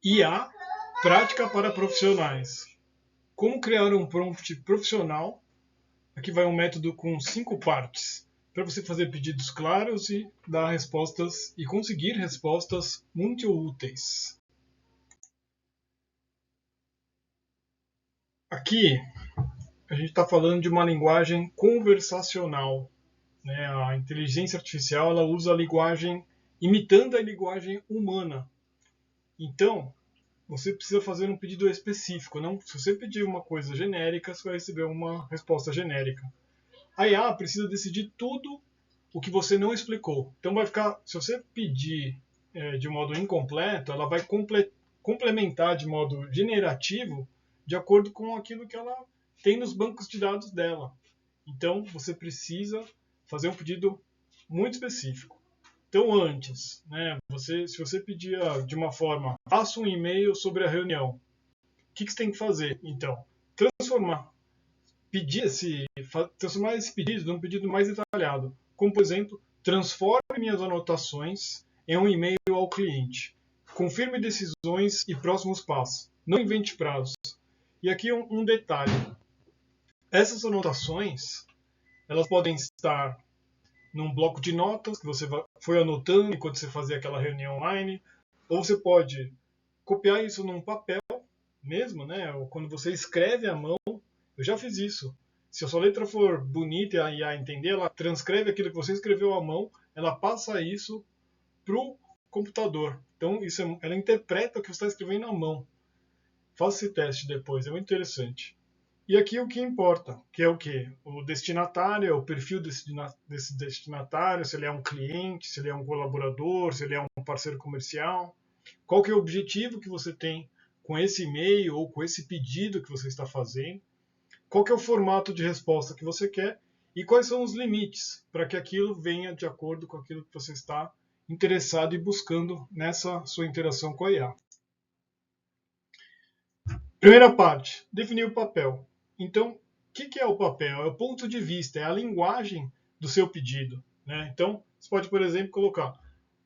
IA, prática para profissionais. Como criar um prompt profissional? Aqui vai um método com 5 partes, para você fazer pedidos claros e dar respostas e conseguir respostas muito úteis. Aqui a gente está falando de uma linguagem conversacional, né? A inteligência artificial ela usa a linguagem imitando a linguagem humana. Então, você precisa fazer um pedido específico. Não, se você pedir uma coisa genérica, você vai receber uma resposta genérica. A IA precisa decidir tudo o que você não explicou. Então vai ficar, se você pedir de modo incompleto, ela vai complementar de modo generativo de acordo com aquilo que ela tem nos bancos de dados dela. Então você precisa fazer um pedido muito específico. Então antes, né, se você pedir de uma forma, faça um e-mail sobre a reunião, o que você tem que fazer? Então, transformar transformar esse pedido num pedido mais detalhado. Como, por exemplo, transforme minhas anotações em um e-mail ao cliente. Confirme decisões e próximos passos. Não invente prazos. E aqui um detalhe. Essas anotações, elas podem estar num bloco de notas que você foi anotando enquanto você fazia aquela reunião online, ou você pode copiar isso num papel mesmo, né? Ou quando você escreve à mão. Eu já fiz isso. Se a sua letra for bonita e a entender, ela transcreve aquilo que você escreveu à mão, ela passa isso para o computador. Então, ela interpreta o que você está escrevendo à mão. Faça esse teste depois, é muito interessante. E aqui o que importa, que é o quê? O destinatário, o perfil desse destinatário, se ele é um cliente, se ele é um colaborador, se ele é um parceiro comercial. Qual que é o objetivo que você tem com esse e-mail ou com esse pedido que você está fazendo. Qual que é o formato de resposta que você quer e quais são os limites para que aquilo venha de acordo com aquilo que você está interessado e buscando nessa sua interação com a IA. Primeira parte, definir o papel. Então, o que é o papel? É o ponto de vista, é a linguagem do seu pedido. Né? Então, você pode, por exemplo, colocar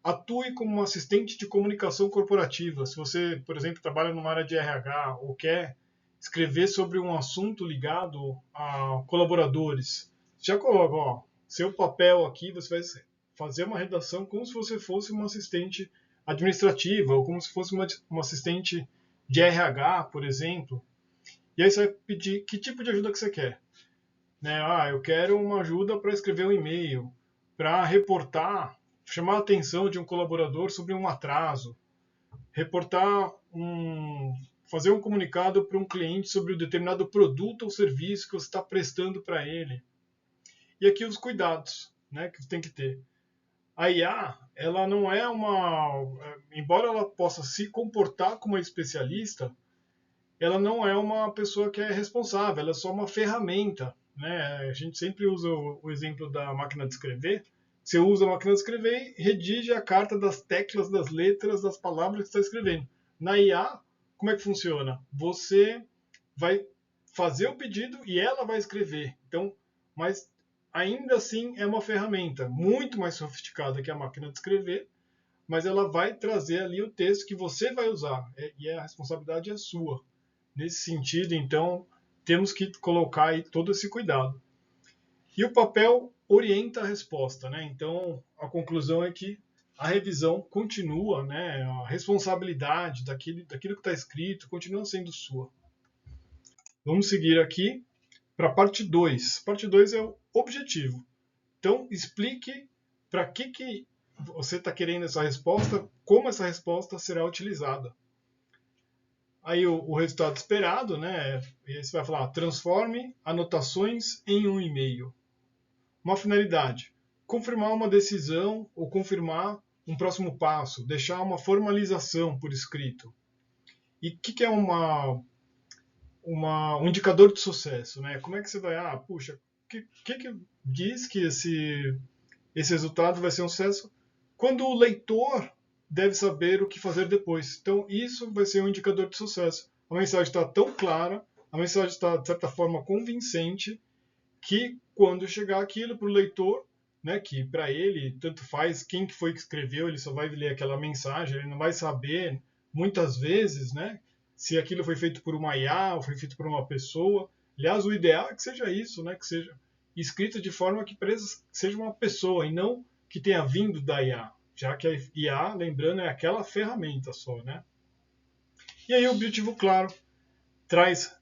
atue como um assistente de comunicação corporativa. Se você, por exemplo, trabalha numa área de RH ou quer escrever sobre um assunto ligado a colaboradores, já coloca, ó, seu papel aqui, você vai fazer uma redação como se você fosse uma assistente administrativa ou como se fosse uma assistente de RH, por exemplo. E aí você vai pedir que tipo de ajuda que você quer. Né? Eu quero uma ajuda para escrever um e-mail, para reportar, chamar a atenção de um colaborador sobre um atraso, fazer um comunicado para um cliente sobre um determinado produto ou serviço que você está prestando para ele. E aqui os cuidados, né, que você tem que ter. A IA, ela não é embora ela possa se comportar como uma especialista, ela não é uma pessoa que é responsável, ela é só uma ferramenta. Né? A gente sempre usa o exemplo da máquina de escrever. Você usa a máquina de escrever e redige a carta das teclas, das letras, das palavras que você está escrevendo. Na IA, como é que funciona? Você vai fazer o pedido e ela vai escrever. Então, mas ainda assim é uma ferramenta muito mais sofisticada que a máquina de escrever, mas ela vai trazer ali o texto que você vai usar e a responsabilidade é sua. Nesse sentido, então, temos que colocar aí todo esse cuidado. E o papel orienta a resposta, né? Então, a conclusão é que a revisão continua, né? A responsabilidade daquilo que está escrito continua sendo sua. Vamos seguir aqui para a parte 2. Parte 2 é o objetivo. Então, explique para que você está querendo essa resposta, como essa resposta será utilizada. Aí o resultado esperado, né? E você vai falar, transforme anotações em um e-mail. Uma finalidade, confirmar uma decisão ou confirmar um próximo passo, deixar uma formalização por escrito. E o que é um indicador de sucesso? Né? Como é que você vai, puxa, o que diz que esse resultado vai ser um sucesso? Quando o leitor deve saber o que fazer depois. Então, isso vai ser um indicador de sucesso. A mensagem está tão clara, a mensagem está, de certa forma, convincente, que quando chegar aquilo para o leitor, né, que para ele, tanto faz quem que foi que escreveu, ele só vai ler aquela mensagem, ele não vai saber muitas vezes, né, se aquilo foi feito por uma IA ou foi feito por uma pessoa. Aliás, o ideal é que seja isso, né, que seja escrito de forma que seja uma pessoa e não que tenha vindo da IA, já que a IA, lembrando, é aquela ferramenta só, né? E aí o objetivo claro traz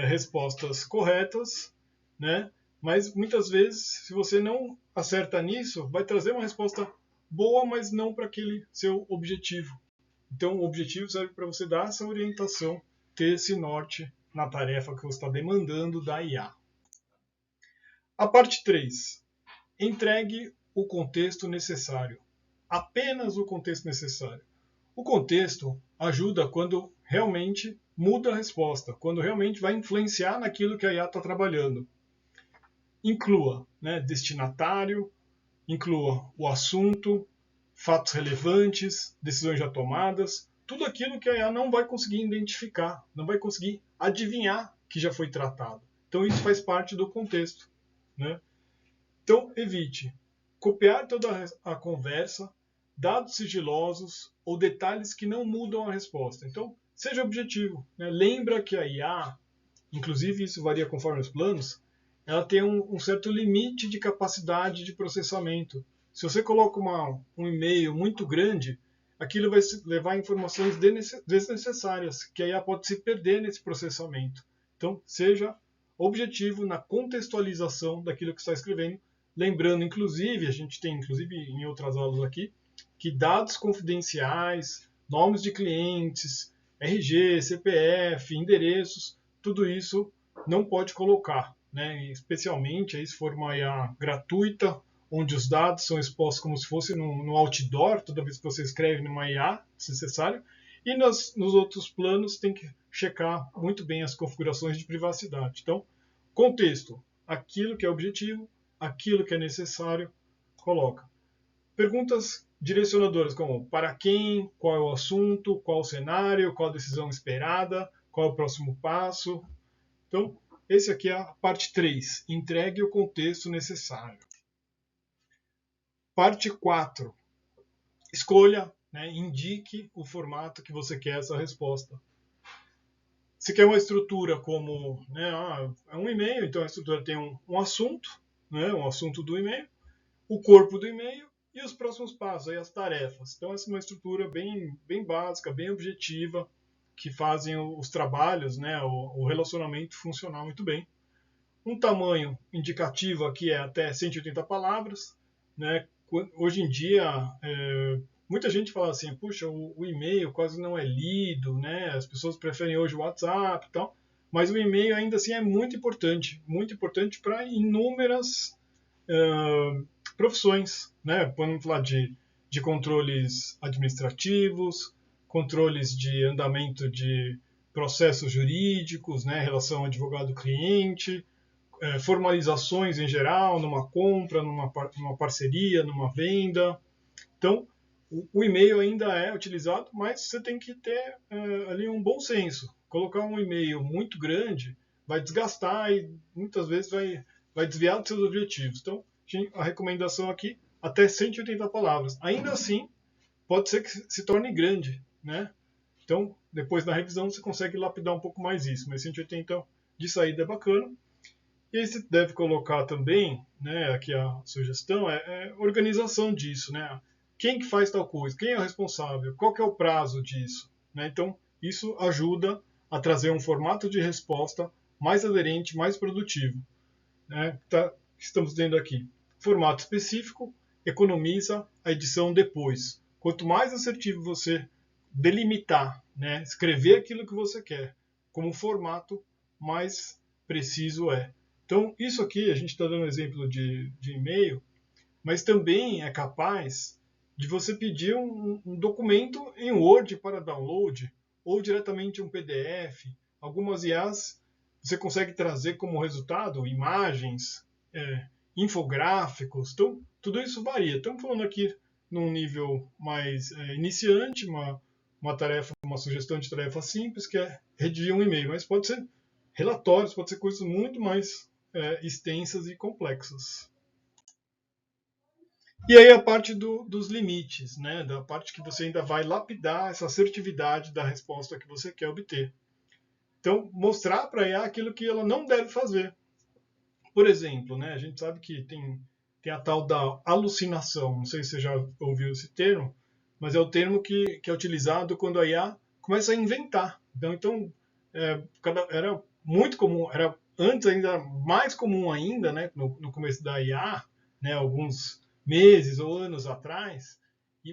respostas corretas, né? Mas muitas vezes, se você não acerta nisso, vai trazer uma resposta boa, mas não para aquele seu objetivo. Então, o objetivo serve para você dar essa orientação, ter esse norte na tarefa que você está demandando da IA. A parte 3. Entregue o contexto necessário. Apenas o contexto necessário. O contexto ajuda quando realmente muda a resposta, quando realmente vai influenciar naquilo que a IA está trabalhando. Inclua, né, destinatário, inclua o assunto, fatos relevantes, decisões já tomadas, tudo aquilo que a IA não vai conseguir identificar, não vai conseguir adivinhar que já foi tratado. Então isso faz parte do contexto, né? Então evite copiar toda a conversa, dados sigilosos ou detalhes que não mudam a resposta. Então seja objetivo, né? Lembra que a IA, inclusive isso varia conforme os planos, ela tem um certo limite de capacidade de processamento. Se você coloca um e-mail muito grande, aquilo vai levar informações desnecessárias, que a IA pode se perder nesse processamento. Então, seja objetivo na contextualização daquilo que está escrevendo. Lembrando, inclusive, a gente tem inclusive em outras aulas aqui, que dados confidenciais, nomes de clientes, RG, CPF, endereços, tudo isso não pode colocar, né? Especialmente aí, se for uma IA gratuita, onde os dados são expostos como se fosse no outdoor, toda vez que você escreve numa IA, se necessário, e nos outros planos tem que checar muito bem as configurações de privacidade. Então, contexto, aquilo que é objetivo, aquilo que é necessário, coloca. Perguntas direcionadoras como para quem, qual é o assunto, qual o cenário, qual a decisão esperada, qual é o próximo passo. Então, esse aqui é a parte 3. Entregue o contexto necessário. Parte 4. Escolha, né, indique o formato que você quer essa resposta. Se quer uma estrutura como, né, é um e-mail, então a estrutura tem um assunto, né, um assunto do e-mail, o corpo do e-mail e os próximos passos, aí as tarefas. Então essa é uma estrutura bem básica, bem objetiva, que fazem os trabalhos, né, o relacionamento funcionar muito bem. Um tamanho indicativo aqui é até 180 palavras, né? Hoje em dia, muita gente fala assim, puxa, o e-mail quase não é lido, né? As pessoas preferem hoje o WhatsApp e tal, mas o e-mail ainda assim é muito importante para inúmeras profissões, né? Podemos falar de controles administrativos, controles de andamento de processos jurídicos, né? Relação advogado-cliente, formalizações em geral, numa compra, numa parceria, numa venda. Então, o e-mail ainda é utilizado, mas você tem que ter ali um bom senso. Colocar um e-mail muito grande vai desgastar e muitas vezes vai desviar dos seus objetivos. Então, a recomendação aqui, até 180 palavras. Ainda assim, pode ser que se torne grande, né? Então, depois na revisão você consegue lapidar um pouco mais isso, mas 180 de saída é bacana. E aí você deve colocar também, né, aqui a sugestão, é organização disso, né? Quem que faz tal coisa? Quem é o responsável? Qual que é o prazo disso? Né? Então, isso ajuda a trazer um formato de resposta mais aderente, mais produtivo. Né? Estamos vendo aqui. Formato específico economiza a edição depois. Quanto mais assertivo você delimitar, né, escrever aquilo que você quer como formato, mais preciso é. Então, isso aqui, a gente está dando um exemplo de e-mail, mas também é capaz de você pedir um documento em Word para download, ou diretamente um PDF. Algumas IAs você consegue trazer como resultado imagens, infográficos, então tudo isso varia. Estamos falando aqui num nível mais iniciante, uma tarefa, uma sugestão de tarefa simples, que é redigir um e-mail, mas pode ser relatórios, pode ser coisas muito mais extensas e complexas. E aí a parte dos limites, né? Da parte que você ainda vai lapidar essa assertividade da resposta que você quer obter. Então, mostrar para a IA aquilo que ela não deve fazer. Por exemplo, né, a gente sabe que tem a tal da alucinação. Não sei se você já ouviu esse termo, mas é o termo que é utilizado quando a IA começa a inventar. Então era muito comum, era antes ainda mais comum ainda, né, no começo da IA, né, alguns meses ou anos atrás,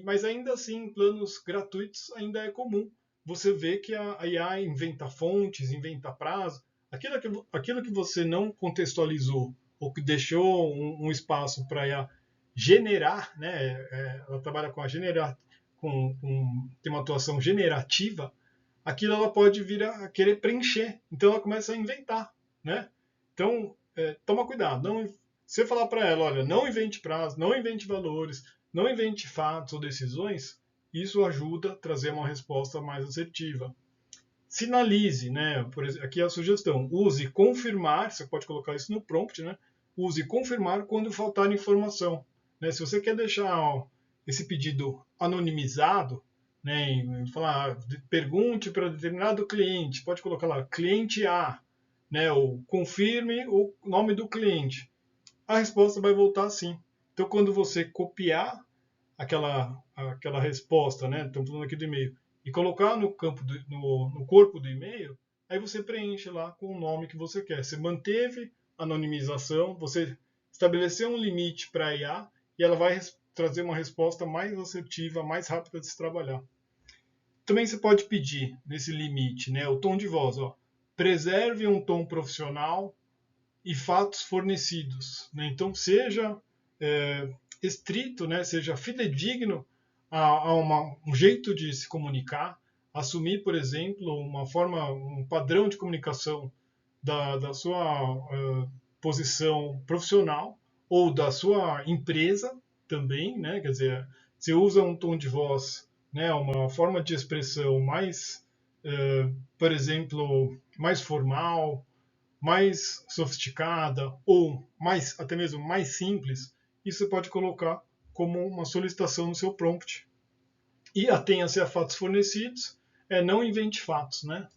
mas ainda assim, em planos gratuitos, ainda é comum. Você vê que a IA inventa fontes, inventa prazo, aquilo que você não contextualizou ou que deixou um espaço para IA generar, né, ela trabalha com a generar, tem uma atuação generativa, aquilo ela pode vir a querer preencher. Então ela começa a inventar, né? Então toma cuidado. Não, se você falar para ela, olha, não invente prazo, não invente valores, não invente fatos ou decisões, isso ajuda a trazer uma resposta mais assertiva. Sinalize, né? Por exemplo, aqui é a sugestão: use confirmar, você pode colocar isso no prompt, né? Use confirmar quando faltar informação. Né? Se você quer deixar esse pedido anonimizado, né? E falar, pergunte para determinado cliente, pode colocar lá cliente A, né? Ou confirme o nome do cliente. A resposta vai voltar assim. Então, quando você copiar aquela resposta, né? Estamos falando aqui do e-mail, e colocar no campo no corpo do e-mail, aí você preenche lá com o nome que você quer. Você manteve a anonimização, você estabeleceu um limite para a IA e ela vai trazer uma resposta mais assertiva, mais rápida de se trabalhar. Também você pode pedir nesse limite, né, o tom de voz, ó, preserve um tom profissional e fatos fornecidos, né? Então seja estrito, né, seja fidedigno a um jeito de se comunicar, assumir, por exemplo, um padrão de comunicação da sua posição profissional ou da sua empresa também, né? Quer dizer, você usa um tom de voz, né, uma forma de expressão mais, por exemplo, mais formal, mais sofisticada ou mais até mesmo mais simples, isso você pode colocar como uma solicitação no seu prompt. E atenha-se a fatos fornecidos, não invente fatos, né?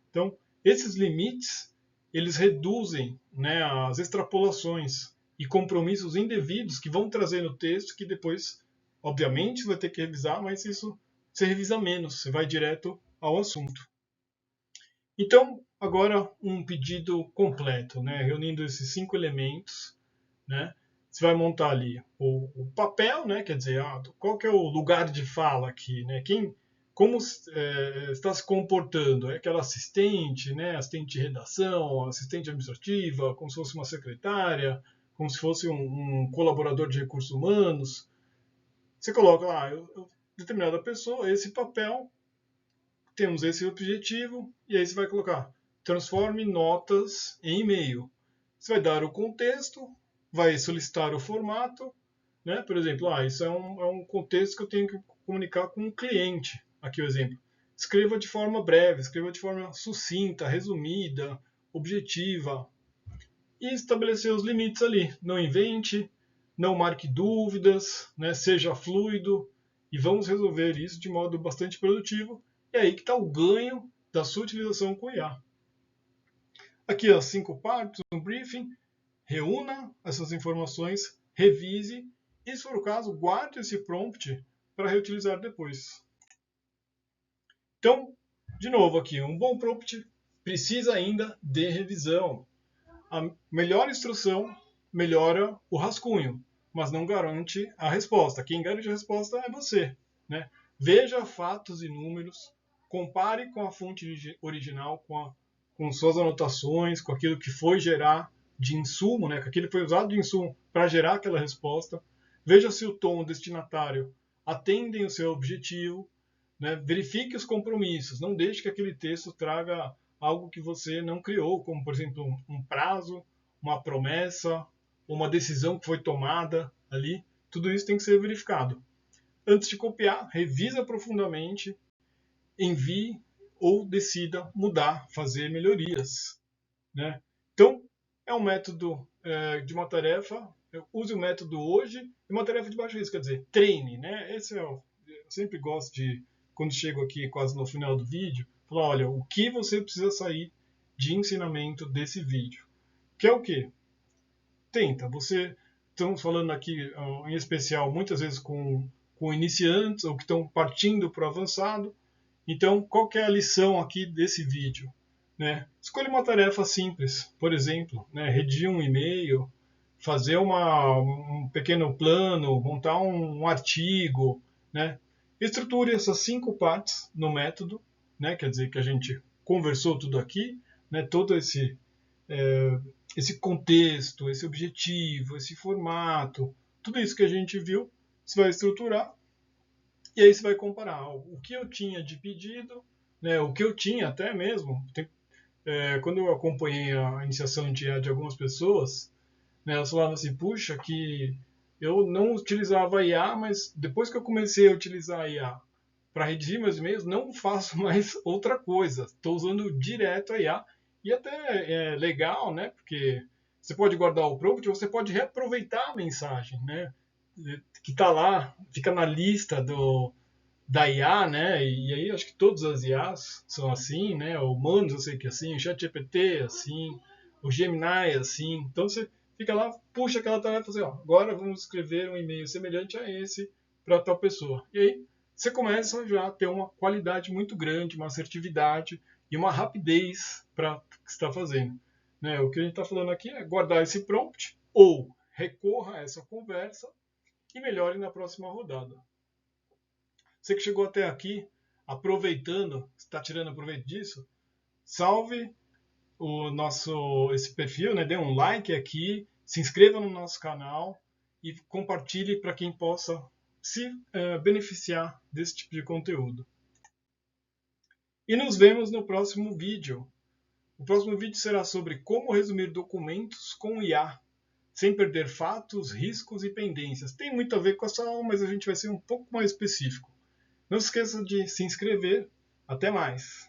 Então, esses limites, eles reduzem, né, as extrapolações e compromissos indevidos que vão trazer no texto, que depois, obviamente, você vai ter que revisar, mas isso você revisa menos, você vai direto ao assunto. Então, agora um pedido completo, né? Reunindo esses 5 elementos, né? Você vai montar ali o papel, né? Quer dizer, qual que é o lugar de fala aqui, né? Como está se comportando? É aquela assistente, né? Assistente de redação, assistente administrativa, como se fosse uma secretária, como se fosse um colaborador de recursos humanos. Você coloca lá, determinada pessoa, esse papel, temos esse objetivo, e aí você vai colocar transforme notas em e-mail. Você vai dar o contexto, vai solicitar o formato, né? Por exemplo, isso é um contexto que eu tenho que comunicar com o cliente. Aqui o exemplo. Escreva de forma breve, escreva de forma sucinta, resumida, objetiva. E estabelecer os limites ali. Não invente, não marque dúvidas, né? Seja fluido. E vamos resolver isso de modo bastante produtivo. É aí que está o ganho da sua utilização com IA. Aqui, ó, 5 partes, um briefing. Reúna essas informações, revise e, se for o caso, guarde esse prompt para reutilizar depois. Então, de novo aqui, um bom prompt precisa ainda de revisão. A melhor instrução melhora o rascunho, mas não garante a resposta. Quem garante a resposta é você, né? Veja fatos e números, compare com a fonte original, com suas anotações, com aquilo que foi gerar de insumo, né? Com aquilo que foi usado de insumo para gerar aquela resposta. Veja se o tom destinatário atendem o seu objetivo, né? Verifique os compromissos, não deixe que aquele texto traga algo que você não criou, como, por exemplo, um prazo, uma promessa, uma decisão que foi tomada ali. Tudo isso tem que ser verificado. Antes de copiar, revisa profundamente, envie ou decida mudar, fazer melhorias, né? Então, é um método de uma tarefa use o método hoje e uma tarefa de baixo risco, quer dizer, treine, né? Eu sempre gosto de, quando chego aqui quase no final do vídeo, falar, olha, o que você precisa sair de ensinamento desse vídeo? Que é o quê? Estamos falando aqui em especial muitas vezes com iniciantes ou que estão partindo para o avançado. Então, qual que é a lição aqui desse vídeo? Né? Escolha uma tarefa simples, por exemplo, né? Redigir um e-mail, fazer um pequeno plano, montar um artigo, né? Estruture essas 5 partes no método, né? Quer dizer que a gente conversou tudo aqui, né? Todo esse contexto, esse objetivo, esse formato, tudo isso que a gente viu, você vai estruturar e aí você vai comparar o que eu tinha de pedido, né? O que eu tinha até mesmo. Quando eu acompanhei a iniciação de algumas pessoas, né, elas falavam assim, puxa, que eu não utilizava IA, mas depois que eu comecei a utilizar a IA para redigir meus e-mails, não faço mais outra coisa. Estou usando direto a IA. E até é legal, né? Porque você pode guardar o prompt, você pode reaproveitar a mensagem, né? Que está lá, fica na lista da IA, né? E aí acho que todas as IAs são assim, né? O Manus eu sei que é assim, o ChatGPT é assim, o Gemini é assim. Então você fica lá, puxa aquela tarefa assim, ó, agora vamos escrever um e-mail semelhante a esse para tal pessoa. E aí você começa já a ter uma qualidade muito grande, uma assertividade e uma rapidez para o que você está fazendo. Né? O que a gente está falando aqui é guardar esse prompt ou recorra a essa conversa e melhore na próxima rodada. Você que chegou até aqui, aproveitando, está tirando proveito disso, salve esse perfil, né? Dê um like aqui, se inscreva no nosso canal e compartilhe para quem possa se beneficiar desse tipo de conteúdo. E nos vemos no próximo vídeo. O próximo vídeo será sobre como resumir documentos com IA, sem perder fatos, riscos e pendências. Tem muito a ver com essa aula, mas a gente vai ser um pouco mais específico. Não se esqueça de se inscrever. Até mais!